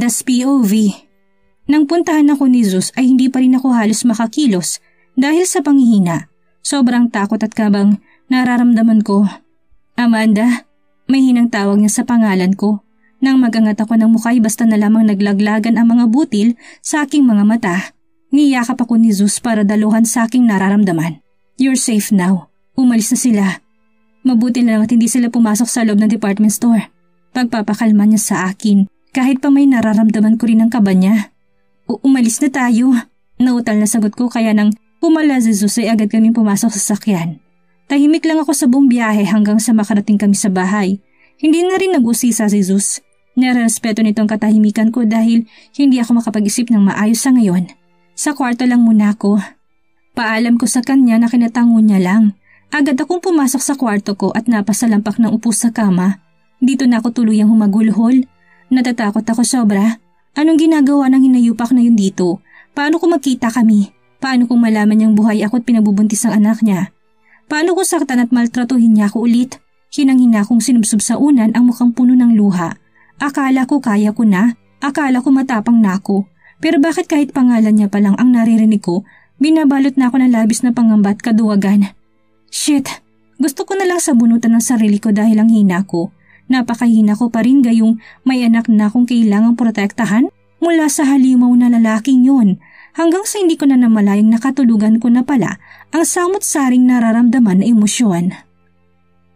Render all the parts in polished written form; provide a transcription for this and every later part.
Amanda's POV. Nang puntahan ako ni Zeus ay hindi pa rin ako halos makakilos dahil sa panghihina. Sobrang takot at kabang nararamdaman ko. Amanda, may hinang tawag niya sa pangalan ko. Nang magangat ako ng mukha basta na lamang naglaglagan ang mga butil sa aking mga mata. Niyakap ako ni Zeus para daluhan sa aking nararamdaman. You're safe now. Umalis na sila. Mabuti na lang at hindi sila pumasok sa loob ng department store. Pagpapakalma niya sa akin kahit pa may nararamdaman ko rin ang kaba niya. Umalis na tayo. Nautal na sagot ko kaya nang pumala si Zeus ay agad kaming pumasok sa sakyan. Tahimik lang ako sa buong biyahe hanggang sa makarating kami sa bahay. Hindi na rin nag-usisa si Zeus. Nararespeto nitong katahimikan ko dahil hindi ako makapag-isip ng maayos sa ngayon. Sa kwarto lang muna ako. Paalam ko sa kanya na kinatango niya lang. Agad akong pumasok sa kwarto ko at napasalampak ng upo sa kama. Dito na ako tuluyang humagulhol. Natatakot ako sobra. Anong ginagawa ng hinayupak na yun dito? Paano kung magkita kami? Paano kung malaman niyang buhay ako at pinabubuntis ang anak niya? Paano kung saktan at maltratuhin niya ako ulit? Hinang-hina kong sinubsob sa unan ang mukhang puno ng luha. Akala ko kaya ko na. Akala ko matapang na ako. Pero bakit kahit pangalan niya pa lang ang naririnig ko, binabalot na ako ng labis na pangamba at kaduwagan? Shit! Gusto ko na lang sabunutan ng sarili ko dahil ang hina ko. Napakahina ko pa rin gayong may anak na akong kailangang protektahan mula sa halimaw na lalaking yun hanggang sa hindi ko na namalayang nakatulugan ko na pala ang samot-saring nararamdaman na emosyon.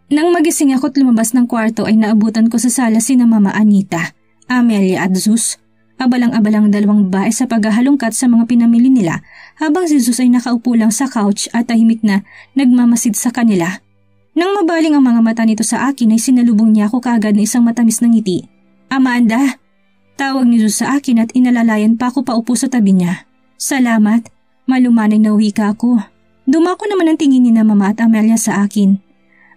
Nang magising ako at lumabas ng kwarto ay naabutan ko sa sala sina Mama Anita, Amelia at Zeus. Abalang-abalang dalawang babae sa paghahalongkat sa mga pinamili nila habang si Zeus ay nakaupo lang sa couch at tahimik na nagmamasid sa kanila. Nang mabaling ang mga mata nito sa akin ay sinalubong niya ako kaagad na isang matamis na ngiti. Amanda! Tawag ni Zeus sa akin at inalalayan pa ako paupo sa tabi niya. Salamat. Malumanay na wika ako. Dumako naman ang tingin ni na Mama at Amelia sa akin.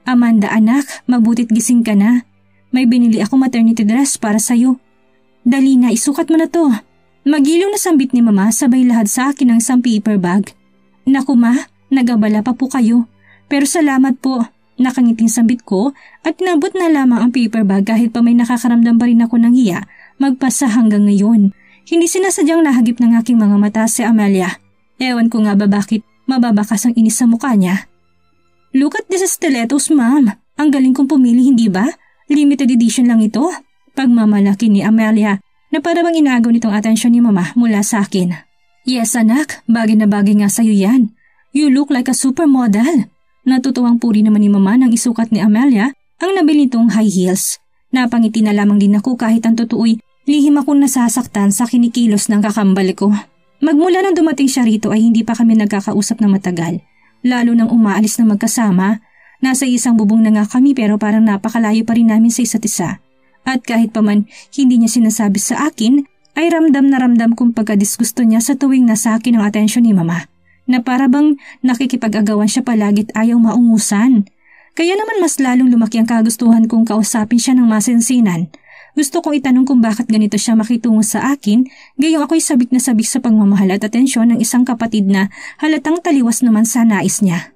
Amanda anak, mabutit gising ka na. May binili ako maternity dress para sa'yo. Dali na, isukat mo na to. Magiliw na sambit ni Mama sabay lahad sa akin ng isang paper bag. Naku ma, nagabala pa po kayo. Pero salamat po. Nakangiting sambit ko at nabot na lamang ang paper bag kahit pa may nakakaramdam pa rin ako ng hiya magpasa hanggang ngayon. Hindi sinasadyang nahagip ng aking mga mata si Amelia. Ewan ko nga ba bakit mababakas ang inis sa mukha niya. Look at this stilettos ma'am. Ang galing kong pumili hindi ba? Limited edition lang ito. Pagmamalaki ni Amelia na parang inagaw nitong atensyon ni Mama mula sa akin. Yes anak, bagay na bagay nga sa'yo yan. You look like a supermodel. Natutuwang puri naman ni Mama nang isukat ni Amelia ang nabili nitong high heels. Napangiti na lamang din ako kahit ang totoo'y lihim akong nasasaktan sa kinikilos ng kakambal ko. Magmula nang dumating siya rito ay hindi pa kami nagkakausap na matagal. Lalo nang umaalis na magkasama. Nasa isang bubong na nga kami pero parang napakalayo pa rin namin sa isa't isa. At kahit pa man hindi niya sinasabi sa akin ay ramdam na ramdam kong pagkadisgusto niya sa tuwing nasa akin ang atensyon ni Mama. Na para bang nakikipag-agawan siya palagit ayaw maungusan. Kaya naman mas lalong lumaki ang kagustuhan kong kausapin siya ng masinsinan. Gusto kong itanong kung bakit ganito siya makitungo sa akin, gayong ako'y sabik na sabik sa pagmamahal at atensyon ng isang kapatid na halatang taliwas naman sa nais niya.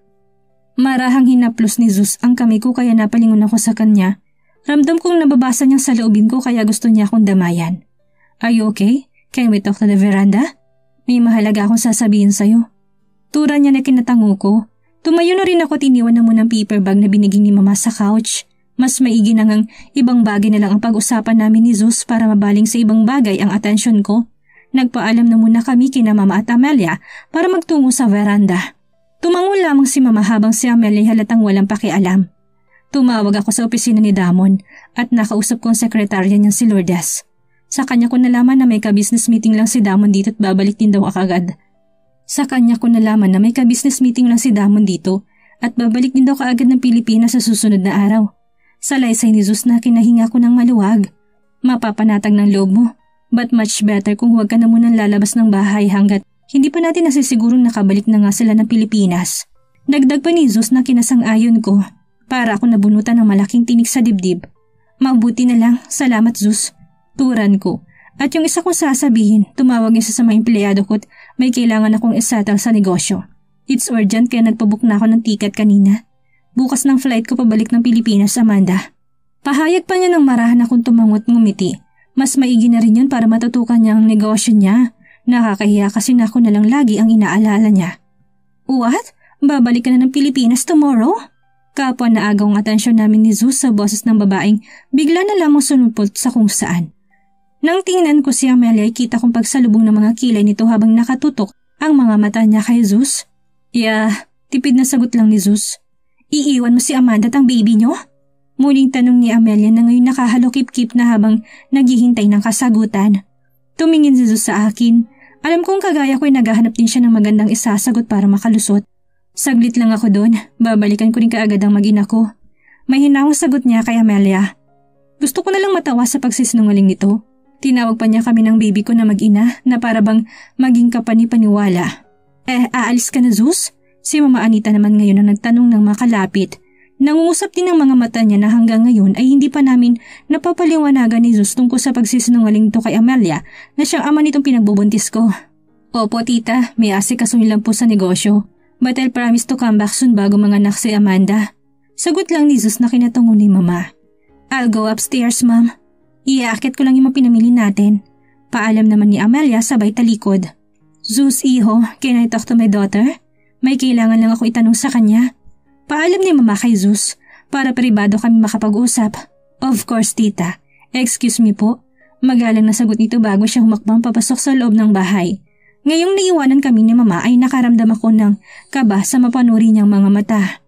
Marahang hinaplos ni Zeus ang kamay ko kaya napalingon ako sa kanya. Ramdam kong nababasa niyang sa loobin ko kaya gusto niya akong damayan. Are you okay? Can we talk to the veranda? May mahalaga akong sasabihin sa'yo. Tura niya na kinatango ko. Tumayo na rin ako at iniwan na muna ang paper bag na biniging ni Mama sa couch. Mas maigi na ngang ibang bagay na lang ang pag-usapan namin ni Zeus para mabaling sa ibang bagay ang atensyon ko. Nagpaalam na muna kami kina Mama at Amelia para magtungo sa veranda. Tumango lamang si Mama habang si Amelia halatang walang pakialam. Tumawag ako sa opisina ni Damon at nakausap ko ang sekretarya niyang si Lourdes. Sa kanya ko nalaman na may ka-business meeting lang si Damon dito at babalik din daw agad. Sa kanya ko nalaman na may ka-business meeting lang si Damon dito at babalik din daw kaagad ng Pilipinas sa susunod na araw. Salaysay ni Zeus na kinahinga ko ng maluwag. Mapapanatag ng loob mo, but much better kung huwag ka na munang lalabas ng bahay hanggat hindi pa natin nasisigurong nakabalik na nga sila ng Pilipinas. Dagdag pa ni Zeus na kinasang-ayon ko para ako nabunutan ng malaking tinik sa dibdib. Mabuti na lang, salamat Zeus. Turan ko. At yung isa kong sasabihin, tumawag niya sa mga empleyado ko at may kailangan akong isettle sa negosyo. It's urgent kaya nagpabook na ako ng ticket kanina. Bukas ng flight ko pabalik ng Pilipinas, Amanda. Pahayag pa niya nang marahan akong tumangot ngumiti. Mas maigi na rin yun para matutukan niya ang negosyo niya. Nakakahiya kasi na ako na lang lagi ang inaalala niya. What? Babalik ka na ng Pilipinas tomorrow? Kapwa na agaw ang atensyon namin ni Zeus sa boses ng babaeng bigla na lamang sumumpot sa kung saan. Nang tingnan ko si Amelia ay kita kong pagsalubong ng mga kilay nito habang nakatutok ang mga mata niya kay Zeus. Tipid na sagot lang ni Zeus. Iiwan mo si Amanda at ang baby niyo? Muling tanong ni Amelia na ngayon nakahalokip-kip na habang naghihintay ng kasagutan. Tumingin si Zeus sa akin. Alam kong kagaya ko ay naghahanap din siya ng magandang isasagot para makalusot. Saglit lang ako doon, babalikan ko rin kaagad ang mag-ina ko. May hinawang sagot niya kay Amelia. Gusto ko na lang matawa sa pagsisinungaling nito. Tinawag pa niya kami ng baby ko na mag-ina na para bang maging kapani-paniwala. Aalis ka na Zeus? Si Mama Anita naman ngayon ang nagtanong ng makalapit. Nangungusap din ang mga mata niya na hanggang ngayon ay hindi pa namin napapaliwanagan ni Zeus tungkol sa pagsisinungaling to kay Amelia na siyang ama nitong pinagbubuntis ko. Opo tita, may asikasuhin lang po sa negosyo. But I'll promise to come back soon bago manganak si Amanda. Sagot lang ni Zeus na kinatungo ni Mama. I'll go upstairs, Ma'am. Iaakit ko lang yung mga pinamili natin. Paalam naman ni Amelia sabay talikod. Zeus, iho, can I talk to my daughter? May kailangan lang ako itanong sa kanya. Paalam ni Mama kay Zeus para pribado kami makapag-usap. Of course, tita. Excuse me po. Magalang na sagot nito bago siya humakbang papasok sa loob ng bahay. Ngayong naiwanan kami ni Mama ay nakaramdam ako ng kaba sa mapanuri niyang mga mata.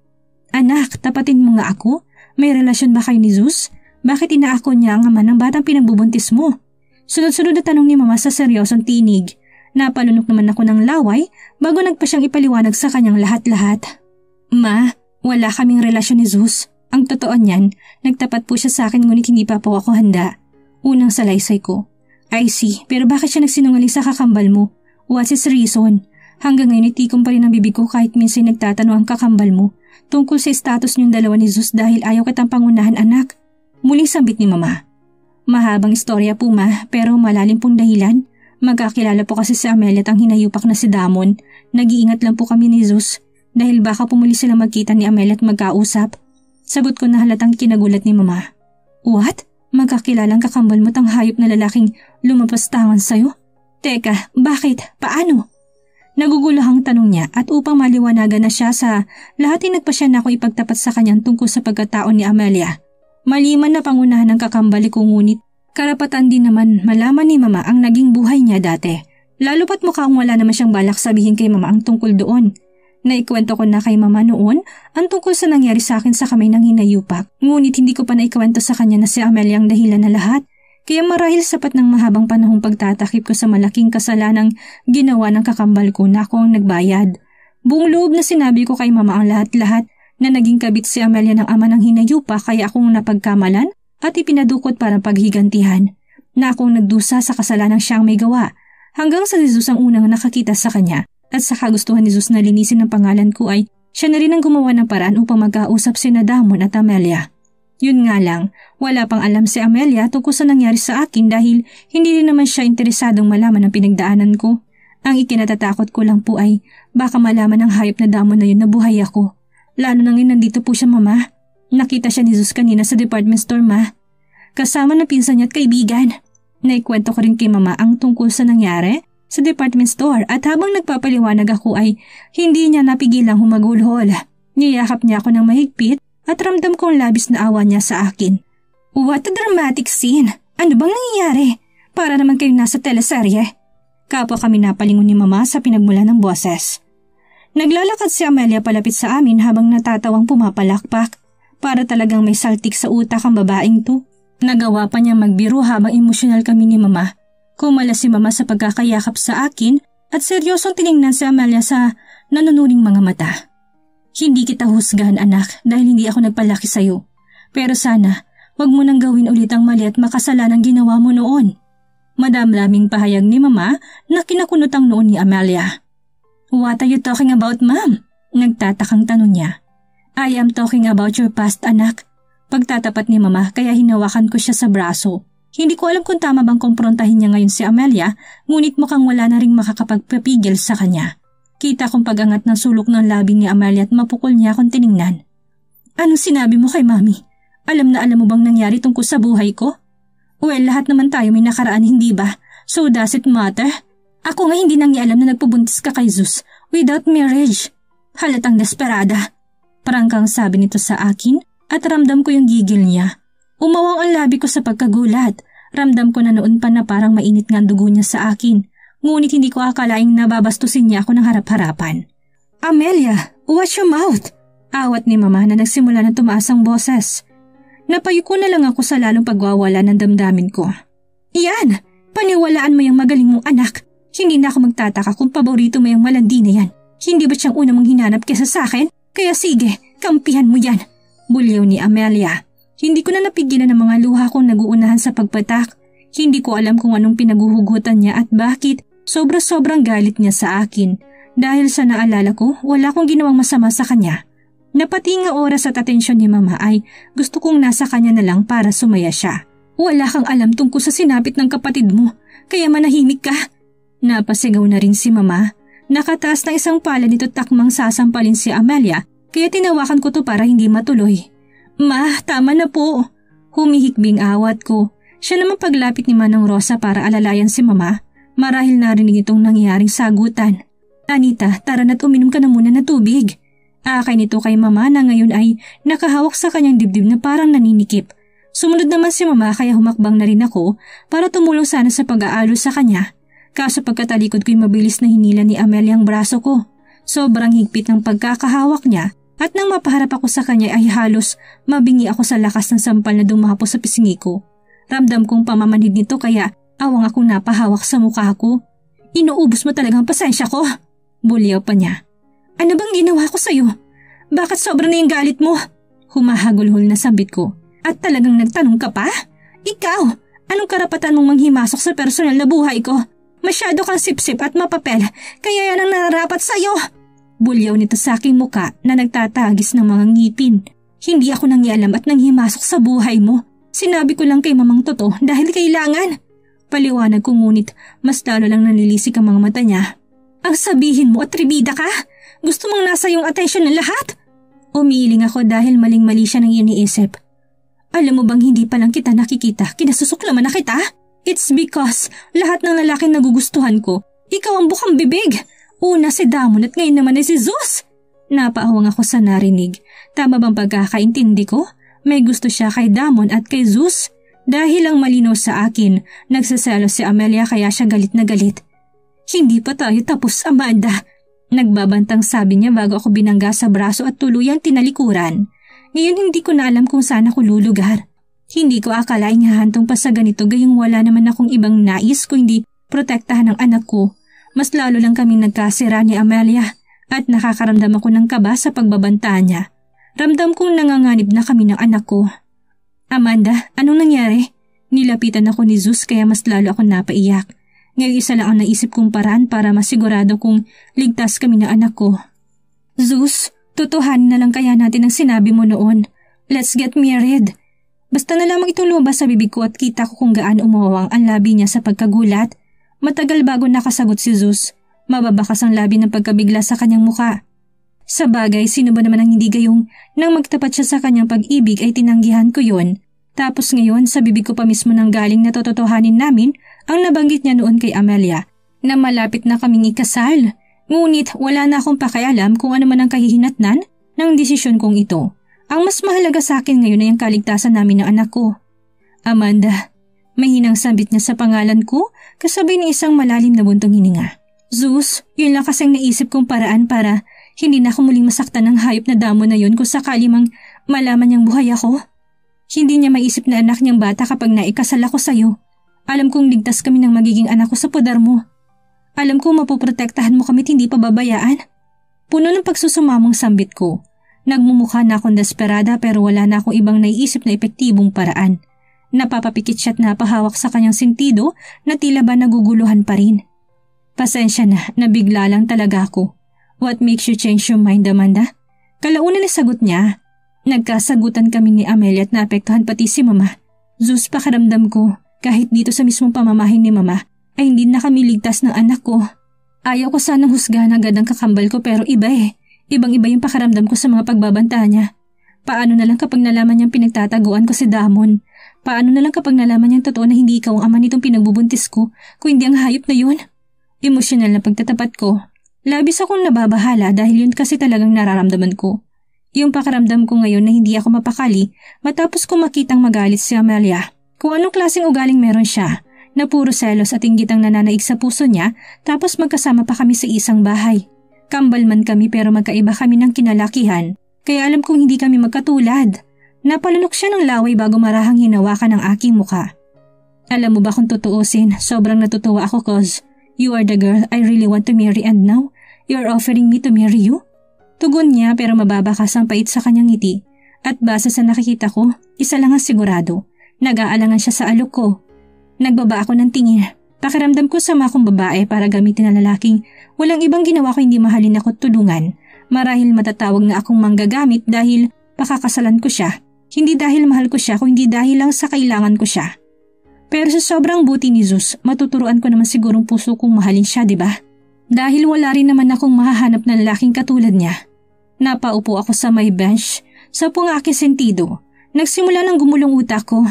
Anak, tapatin mo nga ako? May relasyon ba kayo ni Zeus? Bakit inaako niya ang ama ng batang pinagbubuntis mo? Sunod-sunod na tanong ni Mama sa seryosong tinig. Napalunok naman ako ng laway bago nagpa siyang ipaliwanag sa kanyang lahat-lahat. Ma, wala kaming relasyon ni Zeus. Ang totoo niyan, nagtapat po siya sa akin ngunit hindi pa po ako handa. Unang salaysay ko. I see, pero bakit siya nagsinungaling sa kakambal mo? What's his reason? Hanggang ngayon itikom pa rin ang bibig ko kahit minsan nagtatanong ang kakambal mo tungkol sa status niyong dalawa ni Zeus dahil ayaw kitang pangunahan anak. Muling sambit ni Mama. Mahabang istorya po ma, pero malalim pong dahilan. Magkakilala po kasi si Amelia at ang hinayupak na si Damon. Nag-iingat lang po kami ni Zeus dahil baka pumuli sila magkita ni Amelia at magkausap. Sagot ko na halatang kinagulat ni Mama. What? Magkakilalang kakambal mo tang hayop na lalaking lumapastangan sa'yo? Teka, bakit? Paano? Naguguluhang tanong niya at upang maliwanagan na siya sa lahat ay nagpa siya na ako ipagtapat sa kanyang tungkol sa pagkatao ni Amelia. Maliman na pangunahan ng kakambali ko ngunit karapatan din naman malaman ni Mama ang naging buhay niya dati. Lalo pat mukhang wala naman siyang balak sabihin kay Mama ang tungkol doon. Naikwento ko na kay Mama noon ang tungkol sa nangyari sa akin sa kamay ng hinayupak. Ngunit hindi ko pa naikwento sa kanya na si Amelia ang dahilan na lahat. Kaya marahil sapat ng mahabang panahong pagtatakip ko sa malaking kasalanang ginawa ng kakambal ko na ako ang nagbayad. Buong loob na sinabi ko kay Mama ang lahat-lahat na naging kabit si Amelia ng ama ng hinayupa kaya akong napagkamalan at ipinadukot para paghigantihan. Na akong nagdusa sa kasalanang siyang may gawa hanggang sa Jesus ang unang nakakita sa kanya at sa kagustuhan ni Jesus na linisin ng pangalan ko ay siya na rin ang gumawa ng paraan upang magkausap sina Damon at Amelia. Yun nga lang, wala pang alam si Amelia tungkol sa nangyari sa akin dahil hindi rin naman siya interesadong malaman ang pinagdaanan ko. Ang ikinatatakot ko lang po ay baka malaman ng hayop na Damon na yun na buhay ako. Lalo na ngayon nandito po siya Mama. Nakita siya ni Zeus kanina sa department store Ma. Kasama ng pinsan niya at kaibigan. Naikwento ko rin kay Mama ang tungkol sa nangyari sa department store at habang nagpapaliwanag ako ay hindi niya napigilang humagulhol. Niyakap niya ako ng mahigpit at ramdam kong labis na awa niya sa akin. What a dramatic scene! Ano bang nangyayari? Para naman kayong nasa teleserye. Kapwa kami napalingon ni Mama sa pinagmula ng boses. Naglalakad si Amelia palapit sa amin habang natatawang pumapalakpak. Para talagang may saltik sa utak ang babaeng to. Nagawa pa niya magbiro habang emosyonal kami ni Mama. Kumala si Mama sa pagkakayakap sa akin at seryosong tiningnan si Amelia sa nanunuring mga mata. Hindi kita husgahan anak dahil hindi ako nagpalaki sa'yo. Pero sana, wag mo nang gawin ulit ang mali at makasalanang ginawa mo noon. Madamdaming pahayag ni Mama na kinakunot ang noon ni Amelia. What are you talking about, Ma'am? Nagtatakang tanong niya. I am talking about your past, anak. Pagtatapat ni Mama kaya hinawakan ko siya sa braso. Hindi ko alam kung tama bang kumprontahin niya ngayon si Amelia, ngunit mukhang wala na ring makakapagpapigil sa kanya. Kita kong pag-angat ng sulok ng labi ni Amelia at mapukol niya akong tiningnan. Anong sinabi mo kay Mami? Alam na alam mo bang nangyari tungkol sa buhay ko? Well, lahat naman tayo may nakaraan, hindi ba? So does it matter? Ako nga hindi nang alam na nagpabuntis ka kay Zeus without marriage. Halatang desperada. Prangkang sabi nito sa akin at ramdam ko yung gigil niya. Umawang ang labi ko sa pagkagulat. Ramdam ko na noon pa na parang mainit nga ang dugo niya sa akin. Ngunit hindi ko akalaing nababastusin niya ako ng harap-harapan. Amelia, watch your mouth! Awat ni Mama na nagsimula na tumaas ang boses. Napayuko na lang ako sa lalong pagwawala ng damdamin ko. Iyan! Paniwalaan mo yung magaling mong anak. Hindi na ako magtataka kung paborito mo yung malandi na yan. Hindi ba siyang una mong hinanap kesa sa akin? Kaya sige, kampihan mo yan. Bulyaw ni Amelia. Hindi ko na napigilan ang mga luha kong naguunahan sa pagpatak. Hindi ko alam kung anong pinaguhugutan niya at bakit sobra-sobrang galit niya sa akin. Dahil sa naalala ko, wala akong ginawang masama sa kanya. Napati nga oras at atensyon ni Mama ay gusto kong nasa kanya na lang para sumaya siya. Wala kang alam tungkol sa sinapit ng kapatid mo, kaya manahimik ka. Napasigaw na rin si Mama. Nakataas na isang pala nito takmang sasampalin si Amelia, kaya tinawakan ko to para hindi matuloy. Ma, tama na po. Humihikbing awat ko. Siya naman paglapit ni Manang Rosa para alalayan si Mama. Marahil narinig itong nangyayaring sagutan. Anita, tara na't uminom ka na muna ng tubig. Akay nito kay Mama na ngayon ay nakahawak sa kanyang dibdib na parang naninikip. Sumunod naman si Mama kaya humakbang na rin ako para tumulong sana sa pag-aalo sa kanya. Kaso pagkatalikod ko'y mabilis na hinila ni Amelia ang braso ko. Sobrang higpit ng pagkakahawak niya at nang mapaharap ako sa kanya ay halos mabingi ako sa lakas ng sampal na dumapo sa pisngi ko. Ramdam kong pamamanhid nito kaya awang akong napahawak sa mukha ko. Inuubos mo talagang pasensya ko. Bulyaw pa niya. Ano bang ginawa ko sa'yo? Bakit sobra na yung galit mo? Humahagulhol na sambit ko. At talagang nagtanong ka pa? Ikaw, anong karapatan mong manghimasok sa personal na buhay ko? Masyado kang sipsip at mapapel, kaya yan ang nararapat sa'yo. Bulyaw nito sa aking muka na nagtatagis ng mga ngipin. Hindi ako nangyalam at nanghimasok sa buhay mo. Sinabi ko lang kay Mamang Toto dahil kailangan. Paliwanag ko ngunit mas lalo lang nanilisik ang mga mata niya. Ang sabihin mo, atribida ka? Gusto mong nasa yung atensyon ng lahat? Umiiling ako dahil maling-mali siya ng iniisip. Alam mo bang hindi pa lang kita nakikita, kinasusuklaman na kita? It's because lahat ng lalaki nagugustuhan ko, ikaw ang bukang bibig. Una si Damon at ngayon naman ay si Zeus. Napaawang ako sa narinig. Tama bang pagkakaintindi ko? May gusto siya kay Damon at kay Zeus? Dahil ang malinaw sa akin, nagsaselos si Amelia kaya siya galit na galit. Hindi pa tayo tapos, Amanda. Nagbabantang sabi niya bago ako binangga sa braso at tuluyang tinalikuran. Ngayon hindi ko na alam kung saan ako lulugar. Hindi ko akalaing hahantong pa sa ganito gayong wala naman akong ibang nais kung hindi protektahan ang anak ko. Mas lalo lang kaming nagkasira ni Amelia at nakakaramdam ako ng kaba sa pagbabanta niya. Ramdam kong nanganganib na kami ng anak ko. Amanda, anong nangyari? Nilapitan ako ni Zeus kaya mas lalo ako napaiyak. Ngayon isa lang ang naisip kong paraan para masigurado kong ligtas kami ng anak ko. Zeus, tutuhanin na lang kaya natin ang sinabi mo noon. Let's get married. Basta na lamang itong lumabas sa bibig ko at kita ko kung gaano umawang ang labi niya sa pagkagulat. Matagal bago nakasagot si Zeus. Mababakas ang labi ng pagkabigla sa kanyang muka. Sa bagay, sino ba naman ang hindi gayong nang magtapat siya sa kanyang pag-ibig ay tinanggihan ko yon. Tapos ngayon sa bibig ko pa mismo nang galing na tototohanin namin ang nabanggit niya noon kay Amelia na malapit na kaming ikasal. Ngunit wala na akong pakialam kung ano man ang kahihinatnan ng desisyon kong ito. Ang mas mahalaga sa akin ngayon ay ang kaligtasan namin ng anak ko. Amanda, mahinang sambit niya sa pangalan ko kasabay ng isang malalim na buntong hininga. Zeus, yun lang kasing naisip kong paraan para hindi na ako muling masaktan ng hayop na damo na yun kung sakali mang malaman niyang buhay ako. Hindi niya maisip na anak niyang bata kapag naikasal ako sa'yo. Alam kong ligtas kami ng magiging anak ko sa poder mo. Alam kong mapoprotektahan mo kami't hindi pa babayaan. Puno ng pagsusumamong sambit ko. Nagmumukha na akong desperada pero wala na akong ibang naiisip na epektibong paraan. Napapapikit siya at napahawak sa kanyang sentido na tila ba naguguluhan pa rin. Pasensya na, nabigla lang talaga ako. What makes you change your mind, Amanda? Kalaunan na sagot niya. Nagkasagutan kami ni Amelia at naapektuhan pati si Mama. Zeus, pakiramdam ko, kahit dito sa mismong pamamahin ni Mama, ay hindi na kami ligtas ng anak ko. Ayaw ko sanang husgahan agad ang kakambal ko pero iba eh. Ibang-iba yung pakiramdam ko sa mga pagbabanta niya. Paano na lang kapag nalaman niyang pinagtataguan ko si Damon? Paano na lang kapag nalaman niyang totoo na hindi ikaw ang ama nitong pinagbubuntis ko, kung hindi ang hayop na yun? Emosyonal na pagtatapat ko. Labis akong nababahala dahil yun kasi talagang nararamdaman ko. Yung pakiramdam ko ngayon na hindi ako mapakali matapos ko makitang magalit si Amelia. Kung anong klaseng ugaling meron siya, na puro selos at inggit ang nananaig sa puso niya tapos magkasama pa kami sa isang bahay. Kambal man kami pero magkaiba kami ng kinalakihan, kaya alam kong hindi kami magkatulad. Napalunok siya ng laway bago marahang hinawakan ang aking muka. Alam mo ba kung tutuusin, sobrang natutuwa ako cause you are the girl I really want to marry and now you're offering me to marry you? Tugon niya pero mababakas ang pait sa kanyang ngiti at base sa nakikita ko, isa lang ang sigurado, nag-aalangan siya sa alok ko. Nagbaba ako ng tingin. Pakiramdam ko sama akong babae para gamitin ang lalaking walang ibang ginawa ko hindi mahalin ako tulungan. Marahil matatawag na akong manggagamit dahil pakakasalan ko siya. Hindi dahil mahal ko siya kundi dahil lang sa kailangan ko siya. Pero sa sobrang buti ni Zeus, matuturuan ko naman sigurong puso kong mahalin siya, diba? Dahil wala rin naman akong mahahanap na lalaking katulad niya. Napaupo ako sa may bench. Sa pong aking sentido, nagsimula ng gumulong utak ko.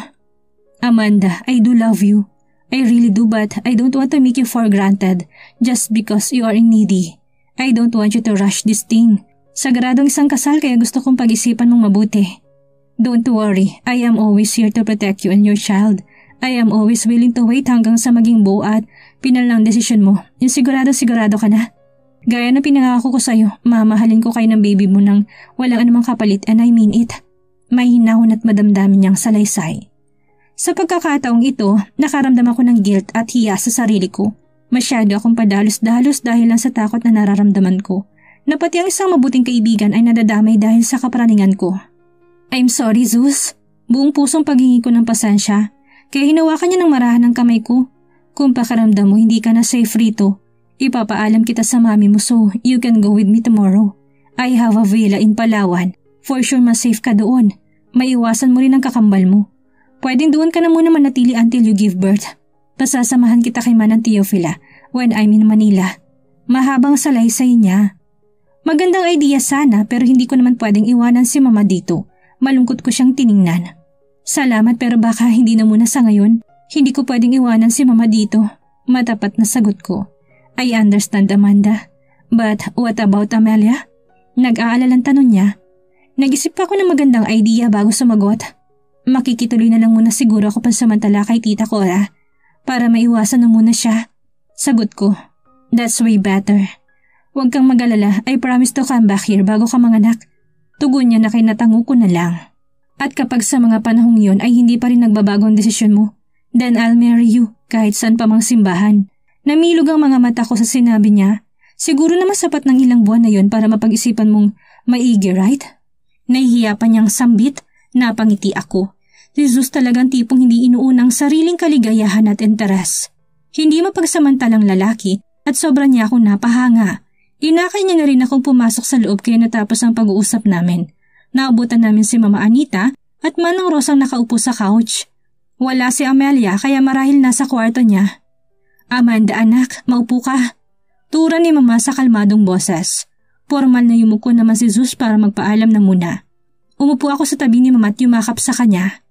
Amanda, I do love you. I really do but I don't want to make you for granted just because you are needy. I don't want you to rush this thing. Sagradong isang kasal kaya gusto kong pag-isipan mong mabuti. Don't worry, I am always here to protect you and your child. I am always willing to wait hanggang sa maging buo at pinal ng desisyon mo. Yung sigurado ka na. Gaya na pinangako ko sa'yo, mamahalin ko kayo ng baby mo nang walang anumang kapalit and I mean it. May hinahon at madamdamin niyang salaysay. Sa pagkakataong ito, nakaramdam ako ng guilt at hiya sa sarili ko. Masyado akong padalos-dalos dahil lang sa takot na nararamdaman ko. Na pati ang isang mabuting kaibigan ay nadadamay dahil sa kapraningan ko. I'm sorry, Zeus. Buong pusong paghingi ko ng pasensya. Kaya hinawakan niya ng marahan ng kamay ko. Kung pakiramdam mo hindi ka na safe rito, ipapaalam kita sa mami mo so you can go with me tomorrow. I have a villa in Palawan. For sure mas safe ka doon. Maiwasan mo rin ang kakambal mo. Pwedeng doon ka na muna manatili until you give birth. Pasasamahan kita kay Manang Teofila when I'm in Manila. Mahabang salaysay niya. Magandang idea sana pero hindi ko naman pwedeng iwanan si mama dito. Malungkot ko siyang tiningnan. Salamat pero baka hindi na muna sa ngayon. Hindi ko pwedeng iwanan si mama dito. Matapat na sagot ko. I understand, Amanda. But what about Amelia? Nag-aalalang tanong niya. Nag-isip ako ng magandang idea bago sumagot. Makikituloy na lang muna siguro ako pansamantala kay Tita Cora para maiwasan na muna siya. Sagot ko, that's way better. Huwag kang mag-alala, I promise to come back here bago ka manganak. Tugon niya na kinatango ko na lang. At kapag sa mga panahong yun ay hindi pa rin nagbabago ang desisyon mo, then I'll marry you kahit saan pa mang simbahan. Namilog ang mga mata ko sa sinabi niya. Siguro naman sapat ng ilang buwan na yun para mapag-isipan mong maigi, right? Nahihiya pa niyang sambit, napangiti ako. Si Zeus talagang tipong hindi inuunang sariling kaligayahan at interes. Hindi mapagsamantalang lalaki at sobra niya akong napahanga. Inakay niya na rin akong pumasok sa loob kaya natapos ang pag-uusap namin. Naabutan namin si Mama Anita at Manang Rosang nakaupo sa couch. Wala si Amelia kaya marahil nasa kwarto niya. Amanda anak, maupo ka. Tura ni Mama sa kalmadong boses. Formal na yumuko naman si Zeus para magpaalam na muna. Umupo ako sa tabi ni Mama at yumakap sa kanya.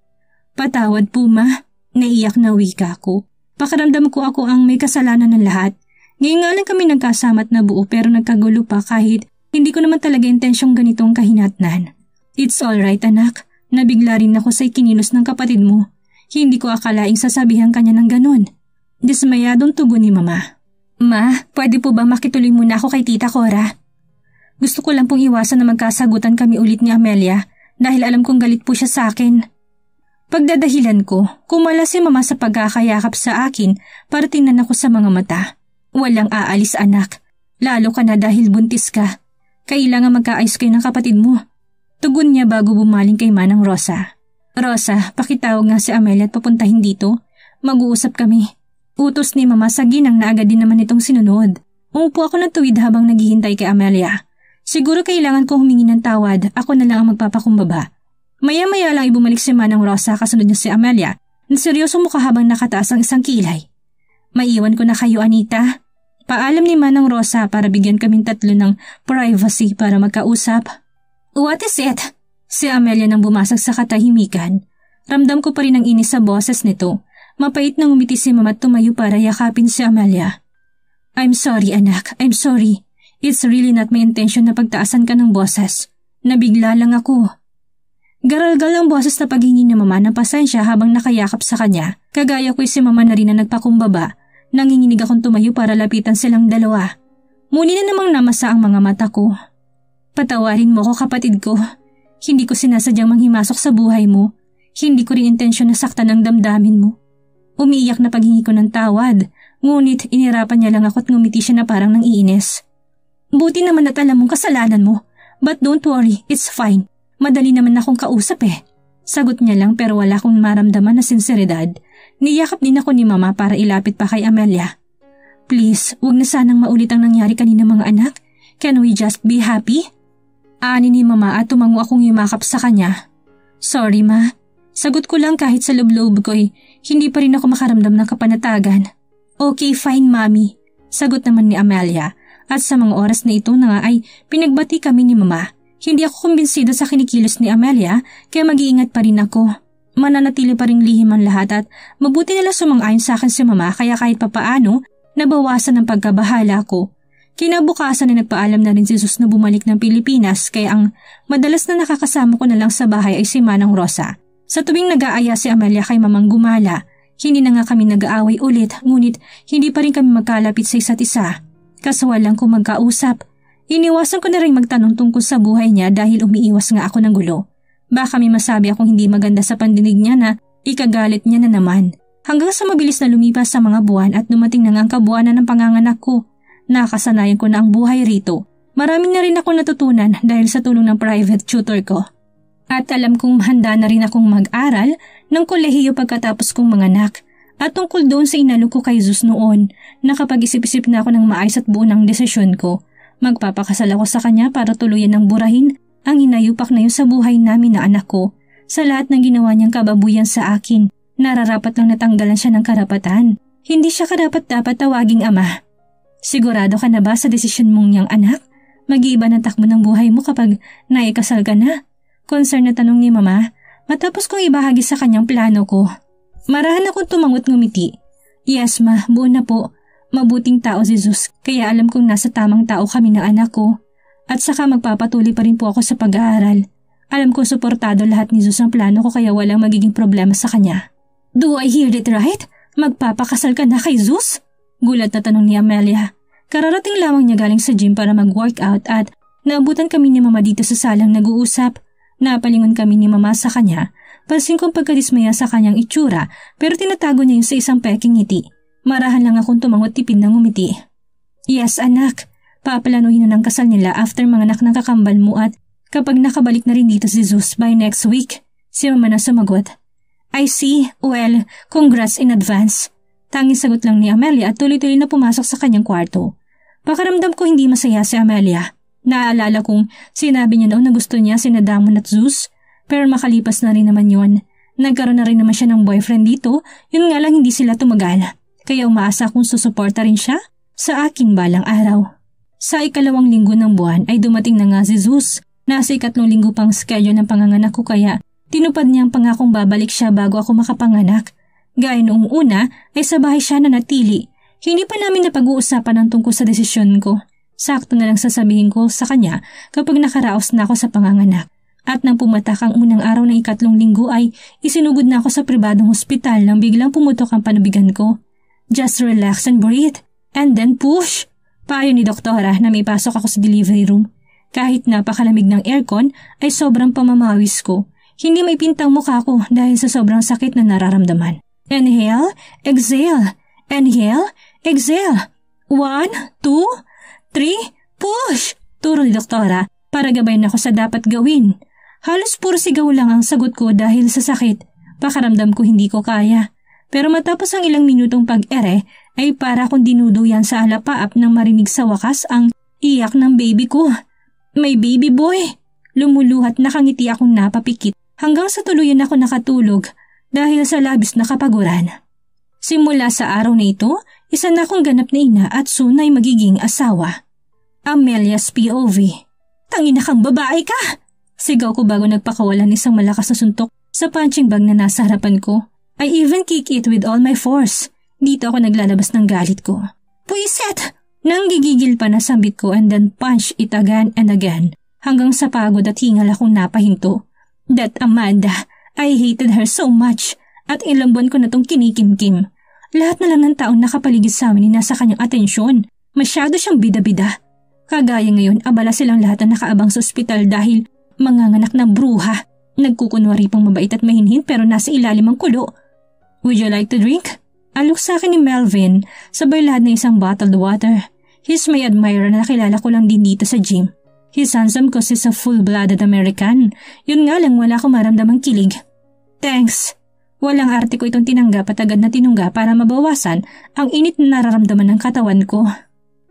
Patawad po ma, naiyak na wika ko. Pakiramdam ko ako ang may kasalanan ng lahat. Ngayon nga lang kami nagkasama at nabuo pero nagkagulo pa kahit hindi ko naman talaga intensyong ganitong kahinatnan. It's alright anak, nabigla rin ako sa ikinilos ng kapatid mo. Hindi ko akalaing sasabihan kanya ng ganun. Dismayadong tugon ni Mama. Ma, pwede po ba makituloy muna ako kay Tita Cora? Gusto ko lang pong iwasan na magkasagutan kami ulit ni Amelia dahil alam kong galit po siya sa akin. Pagdadahilan ko, kumala si Mama sa pagkakayakap sa akin para tingnan ako sa mga mata. Walang aalis anak, lalo ka na dahil buntis ka. Kailangan magkaayos kayo ng kapatid mo. Tugon niya bago bumaling kay Manang Rosa. Rosa, pakitawag nga si Amelia at papuntahin dito. Mag-uusap kami. Utos ni Mama sa ginang na agad din naman itong sinunod. Umupo ako ng tuwid habang naghihintay kay Amelia. Siguro kailangan ko humingi ng tawad, ako na lang ang magpapakumbaba. Maya-maya lang ibumalik si Manang Rosa kasunod niya si Amelia na seryosong mukha habang nakataas ang isang kilay. Maiwan ko na kayo Anita. Paalam ni Manang Rosa para bigyan kaming tatlo ng privacy para magkausap. What is it? Si Amelia nang bumasag sa katahimikan. Ramdam ko pa rin ang inis sa boses nito. Mapait na ngumiti si Mama at tumayo para yakapin si Amelia. I'm sorry anak, I'm sorry. It's really not my intention na pagtaasan ka ng boses. Nabigla lang ako. Garalgal ang boses na paghingi ni Mama ng pasensya habang nakayakap sa kanya. Kagaya ko'y si Mama na rin na nagpakumbaba. Nanginginig akong tumayo para lapitan silang dalawa. Muli na namang namasa ang mga mata ko. Patawarin mo ko kapatid ko. Hindi ko sinasadyang manghimasok sa buhay mo. Hindi ko rin intensyon na saktan ang damdamin mo. Umiiyak na paghingi ko ng tawad. Ngunit inirapan niya lang ako at ngumiti siya na parang nangiinis. Buti naman at alam mong kasalanan mo. But don't worry, it's fine. Madali naman akong kausap eh. Sagot niya lang pero wala akong maramdaman na sinseridad. Niyakap din ako ni Mama para ilapit pa kay Amelia. Please, huwag na sanang maulit ang nangyari kanina mga anak. Can we just be happy? Ani ni Mama at tumango akong yumakap sa kanya. Sorry Ma. Sagot ko lang kahit sa loob-loob ko hindi pa rin ako makaramdam ng kapanatagan. Okay, fine Mami. Sagot naman ni Amelia. At sa mga oras na ito na nga ay pinagbati kami ni Mama. Hindi ako kumbinsido sa kinikilos ni Amelia kaya mag-iingat pa rin ako. Mananatili pa rin lihim ang lahat at mabuti nila sumang-ayon sa akin si Mama kaya kahit papaano nabawasan ang pagkabahala ko. Kinabukasan ay nagpaalam na rin si Jesus na bumalik ng Pilipinas kaya ang madalas na nakakasama ko na lang sa bahay ay si Manang Rosa. Sa tuwing nag-aaya si Amelia kay Mamang Gumala, hindi na nga kami nag-aaway ulit ngunit hindi pa rin kami magkalapit sa isa't isa. Kasawa lang kung magkausap. Iniwasan ko na rin magtanong tungkol sa buhay niya dahil umiiwas nga ako ng gulo. Baka may masabi akong hindi maganda sa pandinig niya na ikagalit niya na naman. Hanggang sa mabilis na lumipas sa mga buwan at dumating na nga ang kabuuanan ng panganganak ko. Nakasanayan ko na ang buhay rito. Marami na rin ako natutunan dahil sa tulong ng private tutor ko. At alam kong handa na rin akong mag-aral ng kolehiyo pagkatapos kong manganak. At tungkol doon sa inalok ko kay Jesus noon, nakapag-isip-isip na ako ng maayos at buo ng desisyon ko. Magpapakasal ako sa kanya para tuluyan ng burahin ang hinayupak na yun sa buhay namin na anak ko. Sa lahat ng ginawa niyang kababuyan sa akin, nararapat lang natanggalan siya ng karapatan. Hindi siya karapat-dapat tawaging ama. Sigurado ka na ba sa desisyon mong niyang anak? Mag-iiba ng takbo ng buhay mo kapag naikasal ka na? Concern na tanong ni Mama matapos kong ibahagi sa kanyang plano ko. Marahan akong tumangot ngumiti. Yes Ma, buo na po. Mabuting tao si Jesus kaya alam kong nasa tamang tao kami ng anak ko. At saka magpapatuloy pa rin po ako sa pag-aaral. Alam ko suportado lahat ni Jesus ang plano ko kaya walang magiging problema sa kanya. Do I hear it right? Magpapakasal ka na kay Jesus? Gulat na tanong ni Amelia. Kararating lamang niya galing sa gym para mag-workout at naabutan kami ni Mama dito sa salang nag-uusap. Napalingon kami ni Mama sa kanya. Pansin kong pagkadismaya sa kanyang itsura pero tinatago niya yun sa isang peking ngiti. Marahan lang akong tumangot tipid ng ngumiti. Yes anak, paplanuhin na ng kasal nila after manganak ng kakambal mo at kapag nakabalik na rin dito si Jesus by next week. Si Mama na sumagot. I see, well, congrats in advance. Tanging sagot lang ni Amelia at tuloy-tuloy na pumasok sa kanyang kwarto. Pakaramdam ko hindi masaya si Amelia. Naaalala kong sinabi niya noon na gusto niya sina Damon at Zeus, pero makalipas na rin naman yun. Nagkaroon na rin naman siya ng boyfriend dito, yun nga lang hindi sila tumagal. Kaya umaasa kong susuporta rin siya sa akin balang araw. Sa ikalawang linggo ng buwan ay dumating na nga si Zeus. Nasa ikatlong linggo pang schedule ng panganganak ko kaya tinupad niyang pangakong babalik siya bago ako makapanganak. Gaya noong una ay sa bahay siya nanatili. Hindi pa namin napag-uusapan ang tungkol sa desisyon ko. Sakto na lang sasabihin ko sa kanya kapag nakaraos na ako sa panganganak. At nang pumatak ang unang araw ng ikatlong linggo ay isinugod na ako sa pribadong hospital nang biglang pumutok ang panubigan ko. Just relax and breathe, and then push. Payo ni doktora na may pasok ako sa delivery room. Kahit napakalamig ng aircon ay sobrang pamamawis ko. Hindi may pintang mukha ko dahil sa sobrang sakit na nararamdaman. Inhale, exhale. Inhale, exhale. 1, 2, 3, push! Turo ni doktora para gabayan ako sa dapat gawin. Halos puro sigaw lang ang sagot ko dahil sa sakit. Pakaramdam ko hindi ko kaya. Pero matapos ang ilang minutong pag-ere ay para akong dinuduyan sa alapaap nang marinig sa wakas ang iyak ng baby ko. May baby boy! Lumuluhat nakangiti akong napapikit hanggang sa tuluyan ako nakatulog dahil sa labis na kapaguran. Simula sa araw na ito, isa na akong ganap na ina at soon ay magiging asawa. Amelia's POV. Tangina kang babae ka! Sigaw ko bago nagpakawalan isang malakas na suntok sa punching bag na nasa harapan ko. I even kick it with all my force. Dito ako naglalabas ng galit ko. Puiset! Nanggigigil pa na sambit ko and then punch it again and again hanggang sa pagod at hingal akong napahinto. That Amanda, I hated her so much at ilang buwan ko na tong kinikimkim. Lahat na lang ng taong nakapaligid sa amin ay nasa kanyang atensyon. Masyado siyang bida-bida. Kagaya ngayon, abala silang lahat na nakaabang sa ospital dahil manganganak na bruha. Nagkukunwari pang mabait at mahinhin pero nasa ilalim ang kulo. Would you like to drink? Alok sa akin ni Melvin, sabay lahat ng isang bottled water. He's my admirer na nakilala ko lang din dito sa gym. He's handsome cause he's a full-blooded American. Yun nga lang wala akong maramdamang kilig. Thanks. Walang arte ko itong tinanggap at agad na tinungga para mabawasan ang init na nararamdaman ng katawan ko.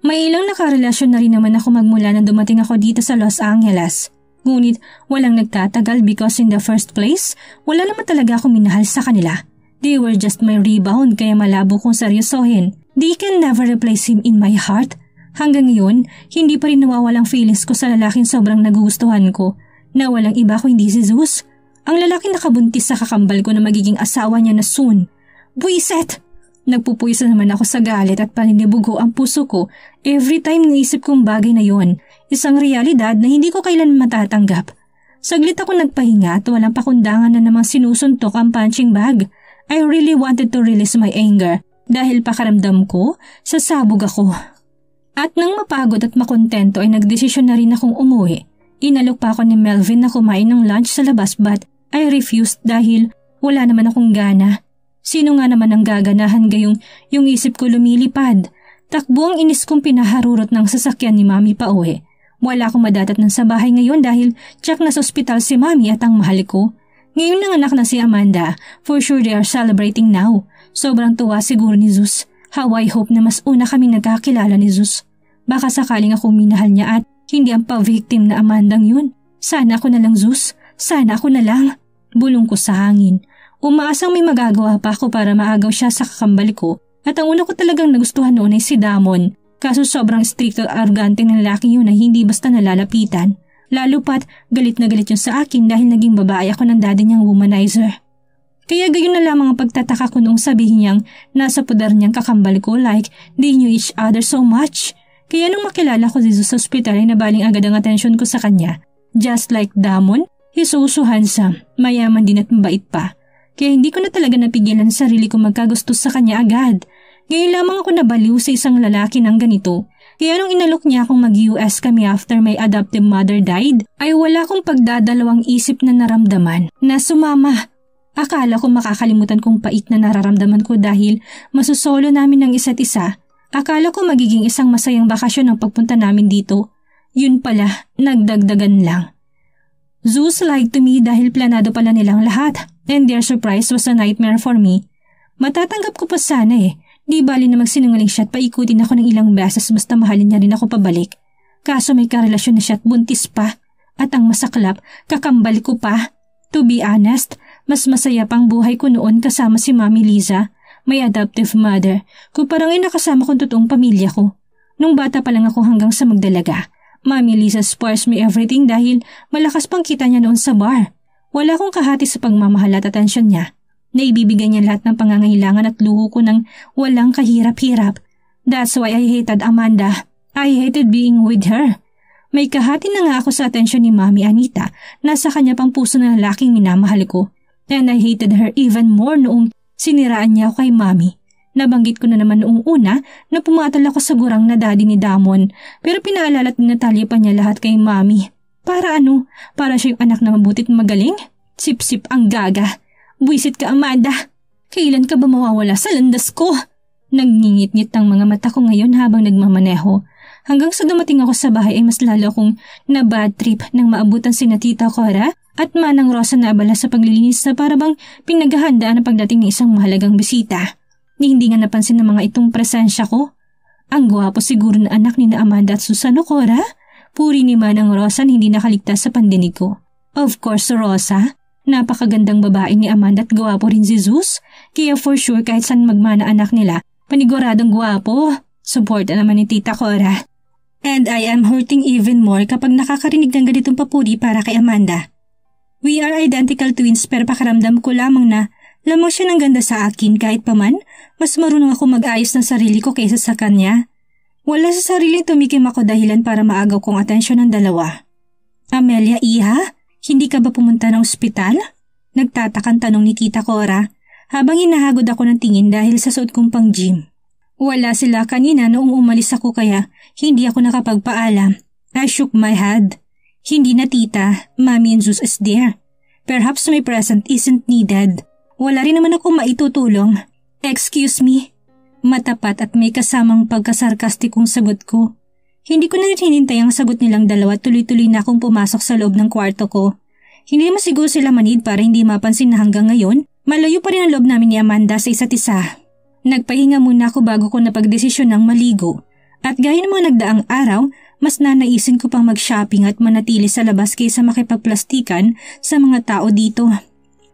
May ilang nakarelasyon na rin naman ako magmula nang dumating ako dito sa Los Angeles. Ngunit walang nagtatagal because in the first place, wala naman talaga akong minahal sa kanila. They were just my rebound kaya malabo kong seryosohin. They can never replace him in my heart. Hanggang ngayon, hindi pa rin nawawalang feelings ko sa lalaking sobrang nagugustuhan ko na walang iba ko hindi si Zeus. Ang lalaking nakabuntis sa kakambal ko na magiging asawa niya na soon. Buiset! Nagpupuysa naman ako sa galit at paninibugo ang puso ko every time naisip kong bagay na yon. Isang realidad na hindi ko kailan matatanggap. Saglit ako nagpahinga at walang pakundangan na namang sinusuntok ang punching bag. I really wanted to release my anger dahil pakaramdam ko, sasabog ako. At nang mapagod at makontento ay nagdesisyon na rin akong umuwi. Inalok pa ako ni Melvin na kumain ng lunch sa labas but I refused dahil wala naman akong gana. Sino nga naman ang gaganahan gayong yung isip ko lumilipad? Takbo ang inis kong pinaharurot ng sasakyan ni Mami pa uwi. Wala akong madatat ng sa bahay ngayon dahil tsak na sa ospital si Mami at ang mahal ko. Ngayon nanganak na si Amanda. For sure they are celebrating now. Sobrang tuwa siguro ni Zeus. How I hope na mas una kami nagkakilala ni Zeus. Baka sakaling ako minahal niya at hindi ang pa-victim na Amandang yun. Sana ako na lang Zeus. Sana ako na lang. Bulong ko sa hangin. Umaasang may magagawa pa ako para maagaw siya sa kakambal ko. At ang una ko talagang nagustuhan noon ay si Damon. Kaso sobrang strict at arrogante ng lalaking yun na hindi basta nalalapitan. Lalo pat galit na galit yun sa akin dahil naging babae ako ng daddy niyang womanizer. Kaya gayon na lamang ang pagtataka ko noong sabihin niyang nasa pudar niyang kakambal ko like they knew each other so much. Kaya nung makilala ko dito sa ospital ay nabaling agad ang atensyon ko sa kanya. Just like Damon, he's also handsome, mayaman din at mabait pa. Kaya hindi ko na talaga napigilan sa sarili ko magkagusto sa kanya agad. Ngayon lamang ako nabaliw sa isang lalaki ng ganito. Kaya nung inalok niya akong mag-US kami after my adoptive mother died, ay wala akong pagdadalawang isip na naramdaman na sumama. Akala ko makakalimutan kong pait na nararamdaman ko dahil masusolo namin ng isa't isa. Akala ko magiging isang masayang bakasyon ang pagpunta namin dito. Yun pala, nagdagdagan lang. Zeus lied to me dahil planado pala nilang lahat and their surprise was a nightmare for me. Matatanggap ko pa sana eh. Di bali na magsinungaling siya at paikutin ako ng ilang beses basta mahalin niya rin ako pabalik. Kaso may karelasyon na siya at buntis pa. At ang masaklap, kakambal ko pa. To be honest, mas masaya pang buhay ko noon kasama si Mami Liza, my adoptive mother, kumpara ngayon nakasama kong totoong pamilya ko. Nung bata pa lang ako hanggang sa magdalaga, Mami Liza spoils me everything dahil malakas pang kita niya noon sa bar. Wala akong kahati sa pagmamahal at atensyon niya. Naibibigay niya lahat ng pangangailangan at luho ko ng walang kahirap-hirap. That's why I hated Amanda. I hated being with her. May kahati na nga ako sa atensyon ni Mami Anita. Nasa kanya pang puso ng lalaking minamahal ko. And I hated her even more noong siniraan niya ako kay Mami. Nabanggit ko na naman noong una na pumatal ako sa gurang na daddy ni Damon. Pero pinaalala at natalya pa niya lahat kay Mami. Para ano? Para siya yung anak na mabutit magaling? Sip-sip ang gaga. Buisit ka, Amanda. Kailan ka ba mawawala sa landas ko? Nagngingit-ngit ang mga mata ko ngayon habang nagmamaneho. Hanggang sa dumating ako sa bahay ay mas lalo akong na-bad trip nang maabutan si Tita Cora at Manang Rosa na abala sa paglilinis na para bang pinaghahandaan ang pagdating ng isang mahalagang bisita. Hindi nga napansin ng mga itong presensya ko. Ang gwapo siguro na anak ni na Amanda at Susano Cora. Puri ni Manang Rosa na hindi nakaligtas sa pandinig ko. Of course, Rosa. Napakagandang babae ni Amanda at gwapo rin si Zeus. Kaya for sure kahit saan magmana anak nila, paniguradong gwapo. Suporta naman ni Tita Cora. And I am hurting even more kapag nakakarinig ng ganitong papuri para kay Amanda. We are identical twins pero pakiramdam ko lamang na lamang siya ng ganda sa akin kahit paman mas marunong ako mag-ayos ng sarili ko kaysa sa kanya. Wala sa sariling tumikim ako dahilan para maagaw kong atensyon ng dalawa. Amelia, iha, hindi ka ba pumunta ng ospital? Nagtatakang tanong ni Tita Cora habang hinahagod ako ng tingin dahil sa suot kong pang gym. Wala sila kanina noong umalis ako kaya hindi ako nakapagpaalam. I shook my head. Hindi na tita, Mommy and Zeus is there. Perhaps my present isn't needed. Wala rin naman ako maitutulong. Excuse me. Matapat at may kasamang pagkasarkastikong sagot ko. Hindi ko na rin hinintay ang sagot nilang dalawa at tuloy-tuloy na akong pumasok sa loob ng kwarto ko. Hindi naman siguro sila manid para hindi mapansin na hanggang ngayon, malayo pa rin ang loob namin ni Amanda sa isa't isa. Nagpahinga muna ako bago ko napagdesisyon ng maligo. At gaya ng mga nagdaang araw, mas nanaisin ko pang mag-shopping at manatili sa labas kaysa makipagplastikan sa mga tao dito.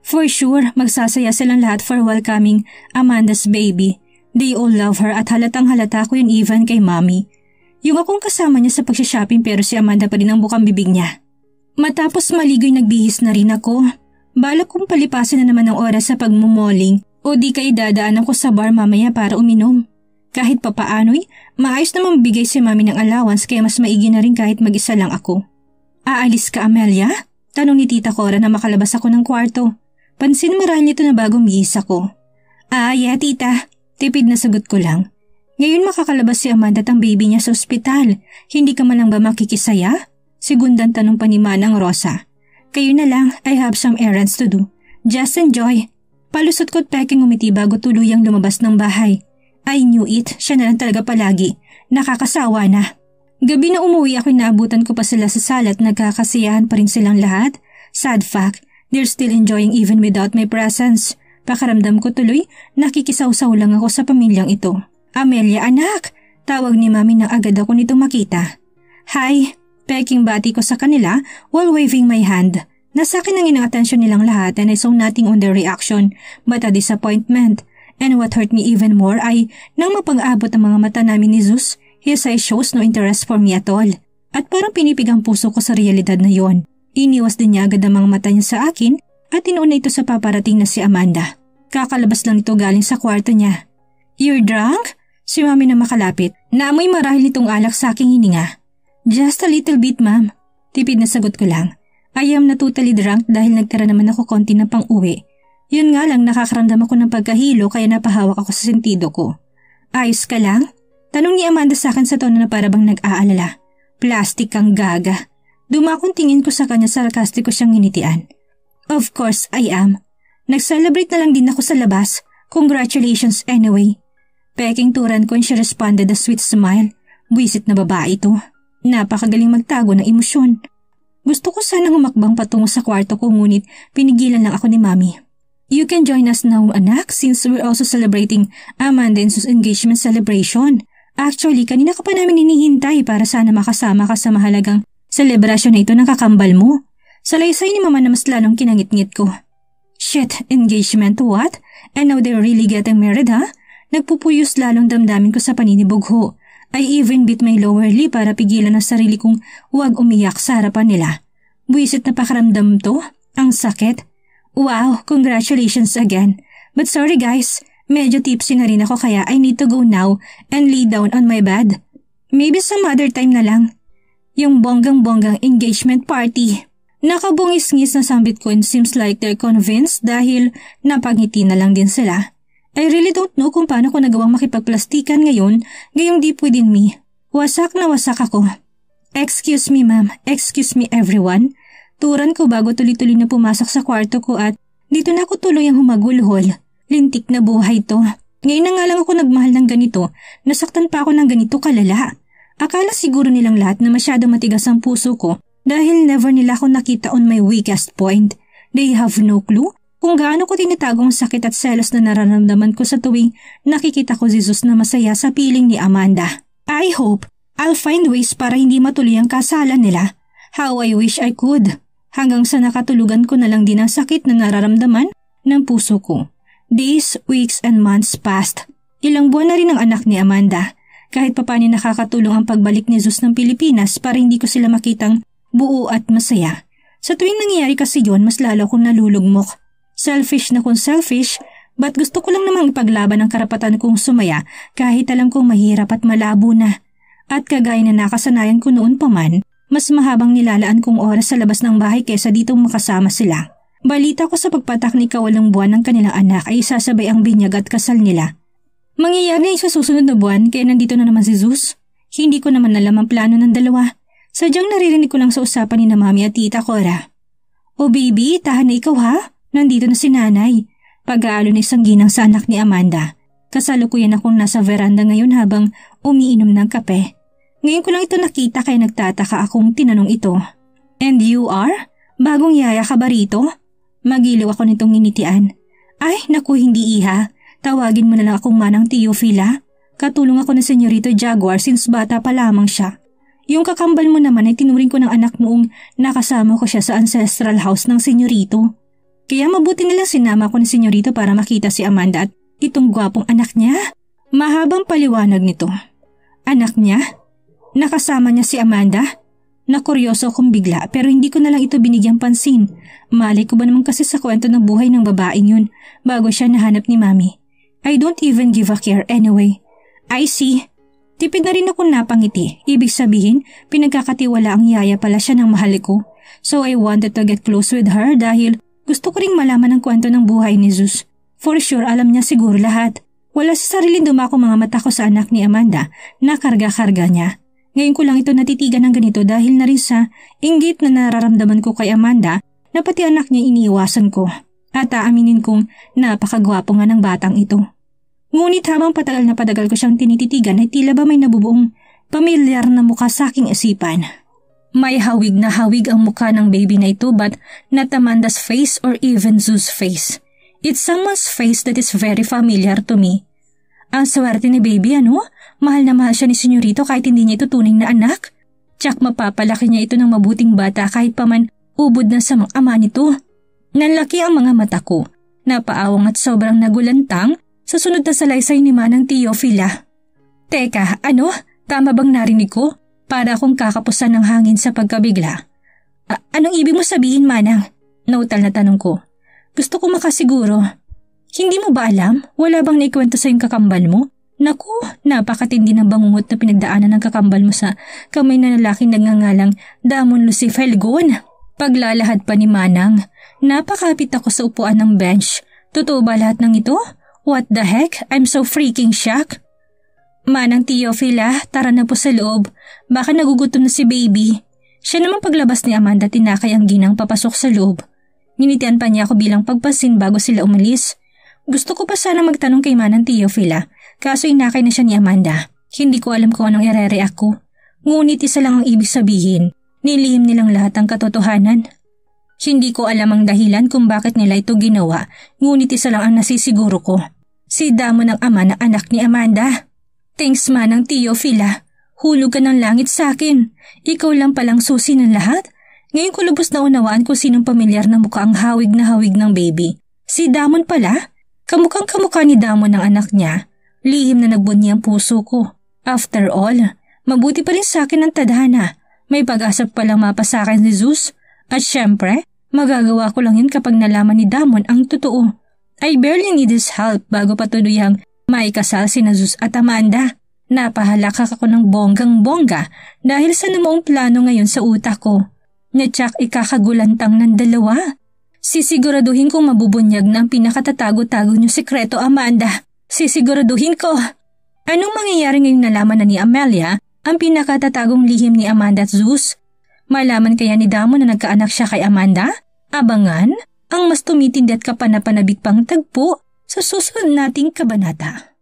For sure, magsasaya silang lahat for welcoming Amanda's baby. They all love her at halatang halata ko yun even kay Mommy. Yung akong kasama niya sa pagsha-shopping pero si Amanda pa rin ang bukang bibig niya. Matapos maligo'y nagbihis na rin ako. Balak kong palipasin na naman ang oras sa pagmumoling o di kay dadaan ako sa bar mamaya para uminom. Kahit papaano'y, maayos na mabigay si Mami ng allowance kaya mas maigi na rin kahit mag-isa lang ako. Aalis ka, Amelia? Tanong ni Tita Cora na makalabas ako ng kwarto. Pansin marahil nito na bagong bihis ako. Yeah, tita. Tipid na sagot ko lang. Ngayon makakalabas si Amanda at ang baby niya sa ospital. Hindi ka man lang ba makikisaya? Sigundan tanong pa ni Manang Rosa. Kayo na lang, I have some errands to do. Just enjoy. Palusot ko't peking umiti bago tuluyang lumabas ng bahay. I knew it, siya na lang talaga palagi. Nakakasawa na. Gabi na umuwi ako'y naabutan ko pa sila sa sala at nagkakasiyahan pa rin silang lahat. Sad fact, they're still enjoying even without my presence. Pakaramdam ko tuloy, nakikisawsaw lang ako sa pamilyang ito. Amelia, anak! Tawag ni Mami na agad ako nito makita. Hi! Peking bati ko sa kanila while waving my hand. Nasa akin ang inang atensyon nilang lahat and I saw nothing on their reaction but a disappointment. And what hurt me even more ay nang mapag-abot ang mga mata namin ni Zeus, his eyes shows no interest for me at all. At parang pinipig ang puso ko sa realidad na yon. Iniwas din niya agad ang mga mata niya sa akin at inuuna ito sa paparating na si Amanda. Kakalabas lang ito galing sa kwarto niya. You're drunk? Si Mami na makalapit. Naamoy marahil itong alak sa aking hininga. Just a little bit, ma'am. Tipid na sagot ko lang. I am na totally drunk dahil nagtira naman ako konti ng pang-uwi. Yun nga lang nakakaramdam ako ng pagkahilo kaya napahawak ako sa sentido ko. Ayos ka lang? Tanong ni Amanda sa akin sa tono na parabang nag-aalala. Plastic kang gaga. Dumakong tingin ko sa kanya sarkastik ko siyang nginitian. Of course I am. Nag-celebrate na lang din ako sa labas. Congratulations anyway. Peking turan ko and she responded a sweet smile. Buisit na babae ito. Napakagaling magtago ng emosyon. Gusto ko sanang humakbang patungo sa kwarto ko ngunit pinigilan lang ako ni Mami. You can join us now, anak, since we're also celebrating Amanda and Zeus engagement celebration. Actually, kanina ka pa namin hinihintay para sana makasama ka sa mahalagang selebrasyon na ito ng kakambal mo. Salaysay ni Mama na mas lalong kinangit-ngit ko. Shit, engagement what? And now they're really getting married, ha? Nagpupuyos lalong damdamin ko sa paninibog ho. I even bit my lower lip para pigilan ang sarili kong huwag umiyak sa harapan nila. Buisit na pakaramdam to? Ang sakit. Wow, congratulations again. But sorry guys, medyo tipsy na rin ako kaya I need to go now and lay down on my bed. Maybe some other time na lang. Yung bonggang-bonggang engagement party. Nakabungis-ngis na sambit ko and seems like they're convinced dahil napangiti na lang din sila. I really don't know kung paano ko nagawang makipagplastikan ngayon, ngayong deep within me. Wasak na wasak ako. Excuse me ma'am, excuse me everyone. Turan ko bago tuloy-tuloy na pumasok sa kwarto ko at dito na ako tuloy ang humagulhol. Lintik na buhay to. Ngayon na nga lang ako nagmahal ng ganito, nasaktan pa ako ng ganito kalala. Akala siguro nilang lahat na masyado matigas ang puso ko dahil never nila ako nakita on my weakest point. They have no clue kung gaano ko tinatagong sakit at selos na nararamdaman ko sa tuwing nakikita ko si Zeus na masaya sa piling ni Amanda. I hope I'll find ways para hindi matuloy ang kasalan nila. How I wish I could. Hanggang sa nakatulugan ko na lang din ang sakit na nararamdaman ng puso ko. Days, weeks, and months passed. Ilang buwan na rin ang anak ni Amanda. Kahit papaano nakakatulong ang pagbalik ni Zeus ng Pilipinas para hindi ko sila makitang buo at masaya. Sa tuwing nangyayari kasi yon, mas lalo akong nalulugmok. Selfish na kung selfish, but gusto ko lang namang ipaglaban ang karapatan kong sumaya kahit alam kong mahirap at malabo na. At kagaya na nakasanayan ko noon pa man, mas mahabang nilalaan kong oras sa labas ng bahay kaysa ditong makasama sila. Balita ko sa pagpatak ni 8 buwan ng kanilang anak ay isasabay ang binyag at kasal nila. Mangyayari sa susunod na buwan kaya nandito na naman si Zeus. Hindi ko naman alam ang plano ng dalawa. Sadyang naririnig ko lang sa usapan ni na Mami at Tita Cora. "O baby, tahan na ikaw ha? Nandito na si nanay." Pag-aalo na isang ginang sa anak ni Amanda. Kasalukuyan akong nasa veranda ngayon habang umiinom ng kape. Ngayon ko lang ito nakita kaya nagtataka akong tinanong ito. "And you are? Bagong yaya ka ba rito?" Magiliw ako nitong nginitian. "Ay, naku hindi iha. Tawagin mo na lang akong Manang Teofila. Katulong ako ng Senyorito Jaguar since bata pa lamang siya. Yung kakambal mo naman ay tinuring ko ng anak noong nakasama ko siya sa ancestral house ng Senyorito. Kaya mabuti nilang sinama ko ng Senyorito para makita si Amanda at itong gwapong anak niya." Mahabang paliwanag nito. "Anak niya? Nakasama niya si Amanda?" Nakuryoso akong bigla pero hindi ko na lang ito binigyang pansin. Malay ko ba naman kasi sa kwento ng buhay ng babaeng yun bago siya nahanap ni Mami. I don't even give a care anyway. I see. Tipid na rin ako napangiti. Ibig sabihin, pinagkakatiwala ang yaya pala siya ng mahal ko. So I wanted to get close with her dahil gusto ko ring malaman ang kwento ng buhay ni Zeus. For sure alam niya siguro lahat. Wala sa sariling dumako mga mata ko sa anak ni Amanda na karga-karga niya. Ngayon ko lang ito natitigan ng ganito dahil na rin sa inggit na nararamdaman ko kay Amanda na pati anak niya iniiwasan ko. At aaminin kong napakagwapo nga ng batang ito. Ngunit habang patagal na patagal ko siyang tinititigan ay tila ba may nabubuong pamilyar na mukha sa aking isipan. May hawig na hawig ang mukha ng baby na ito but not Amanda's face or even Zeus' face. It's someone's face that is very familiar to me. Ang swerte ni baby ano? Mahal na mahal siya ni Senyorito kahit hindi niya ito tunay na anak. Tsak mapapalaki niya ito ng mabuting bata kahit pa man ubod na sa mga ama nito. Nanlaki ang mga mata ko. Napaawang at sobrang nagulantang sa sunod na salaysay ni Manang Teofila. "Teka, ano? Tama bang narinig ko? Para akong kakapusan ng hangin sa pagkabigla." Anong ibig mo sabihin, Manang?" Nautal na tanong ko. Gusto ko makasiguro. "Hindi mo ba alam? Wala bang naikwento sa yung kakambal mo? Naku, napakatindi ng bangungot na pinagdaanan ng kakambal mo sa kamay na lalaking nagngangalang Damon Lucifelgon." Paglalahad pa ni Manang, napakapit ako sa upuan ng bench. "Totoo ba lahat ng ito? What the heck? I'm so freaking shocked." "Manang Teofila, tara na po sa loob. Baka nagugutom na si baby." Siya naman paglabas ni Amanda tinakay ang ginang papasok sa loob. Ninitian pa niya ako bilang pagpasin bago sila umalis. Gusto ko pa sana magtanong kay Manang Teofila, kaso inakay na siya ni Amanda. Hindi ko alam kung anong ire-react ko. Ngunit isa lang ang ibig sabihin, nilihim nilang lahat ang katotohanan. Hindi ko alam ang dahilan kung bakit nila ito ginawa, ngunit isa lang ang nasisiguro ko. Si Damon ang ama ng anak ni Amanda. "Thanks Manang Teofila. Hulog ka ng langit sa akin. Ikaw lang palang susi ng lahat." Ngayon ko lubos na unawaan kung sinong pamilyar na mukha ang hawig na hawig ng baby. Si Damon pala. Kamukhang kamukha ni Damon ang anak niya. Lihim na nagbunyi ang puso ko. After all, mabuti pa rin sa akin ang tadhana. May pag-asa palang mapa sa akin ni Zeus. At syempre, magagawa ko lang yun kapag nalaman ni Damon ang totoo. I barely need his help bago patuluyang maikasal sina Zeus at Amanda. Napahalakak ako ng bonggang-bongga dahil sa namuong plano ngayon sa utak ko. Natsak ikakagulantang ng dalawa. Sisiguraduhin kong mabubunyag na ang pinakatatago-tago niyong sekreto, Amanda. Sisiguraduhin ko. Anong mangyayari ngayong nalaman na ni Amelia ang pinakatatagong lihim ni Amanda at Zeus? Malaman kaya ni Damon na nagkaanak siya kay Amanda? Abangan ang mas tumitindi at kapanapanabik pang tagpo sa susunod nating kabanata.